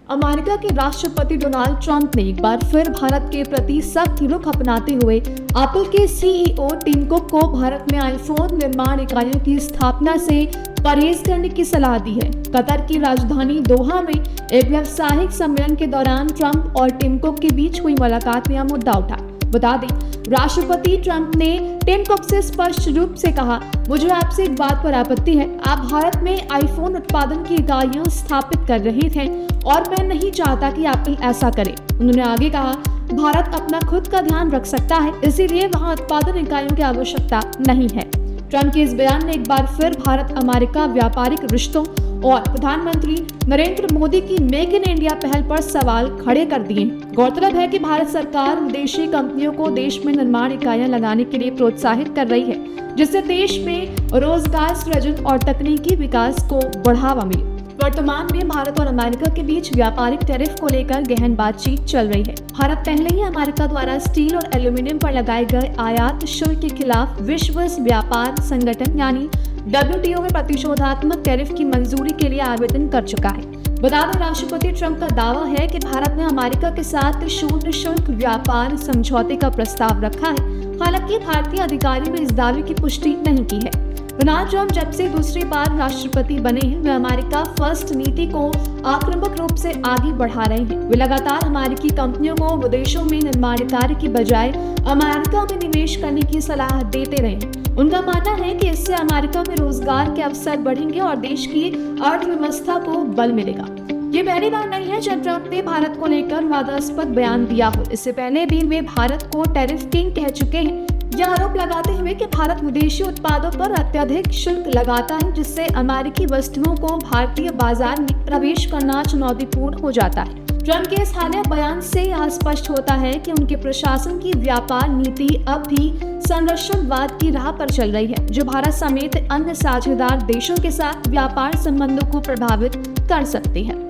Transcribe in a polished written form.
America के राष्ट्रपति Donald Trump ने एक बार फिर भारत के प्रति सख्त रुख अपनाते हुए एप्पल के सीईओ टिम कुक को भारत में आईफोन निर्माण इकाइयों की स्थापना से परहेज करने की सलाह दी है। कतर की राजधानी दोहा में एक व्यावसायिक सम्मेलन के दौरान ट्रंप और टिम कुक के बीच हुई मुलाकात में यह मुद्दा उठा। बता दें, राष्ट्रपति ट्रंप ने टिम कुक से स्पष्ट रूप से कहा, मुझे आपसे एक बात पर आपत्ति है। आप भारत में आईफोन उत्पादन की इकाइयां स्थापित कर रहे थे और मैं नहीं चाहता कि एप्पल ऐसा करे। उन्होंने आगे कहा, भारत अपना खुद का ध्यान रख सकता है, इसीलिए वहां उत्पादन इकाइयों की आवश्यकता नहीं है। ट्रंप के इस बयान ने एक बार फिर भारत अमेरिका व्यापारिक रिश्तों और प्रधानमंत्री नरेंद्र मोदी की मेक इन इंडिया पहल पर सवाल खड़े कर दिए। गौरतलब है कि भारत सरकार विदेशी कंपनियों को देश में निर्माण इकाइयां लगाने के लिए प्रोत्साहित कर रही है, जिससे देश में रोजगार सृजन और तकनीकी विकास को बढ़ावा मिले। वर्तमान में भारत और अमेरिका के बीच व्यापारिक टैरिफ को लेकर गहन बातचीत चल रही है। भारत पहले ही अमेरिका द्वारा स्टील और एल्यूमीनियम पर लगाए गए आयात शुल्क के खिलाफ विश्व व्यापार संगठन यानी WTO में प्रतिशोधात्मक टैरिफ की मंजूरी के लिए आवेदन कर चुका है। बता दें, राष्ट्रपति ट्रंप का दावा है कि भारत ने अमेरिका के साथ शून्य शुल्क व्यापार समझौते का प्रस्ताव रखा है। हालांकि भारतीय अधिकारियों ने इस दावे की पुष्टि नहीं की है। डोनाल्ड ट्रंप जब से दूसरी बार राष्ट्रपति बने हैं, वे अमेरिका फर्स्ट नीति को आक्रामक रूप से आगे बढ़ा रहे हैं। वे लगातार अमेरिकी कंपनियों को विदेशों में निर्माण कार्य की बजाय अमेरिका में निवेश करने की सलाह देते रहे हैं। उनका मानना है कि इससे अमेरिका में रोजगार के अवसर बढ़ेंगे और देश की अर्थव्यवस्था को बल मिलेगा। ये पहली बार नहीं है जब ट्रंप ने भारत को लेकर विवादास्पद बयान दिया हो। इससे पहले भी वे भारत को टैरिफ किंग कह चुके हैं, यह आरोप लगाते हुए कि भारत विदेशी उत्पादों पर अत्यधिक शुल्क लगाता है, जिससे अमेरिकी वस्तुओं को भारतीय बाजार में प्रवेश करना चुनौतीपूर्ण हो जाता है। ट्रंप के इस हालिया बयान से यह स्पष्ट होता है कि उनके प्रशासन की व्यापार नीति अब भी संरक्षणवाद की राह पर चल रही है, जो भारत समेत अन्य साझेदार देशों के साथ व्यापार संबंधों को प्रभावित कर सकती है।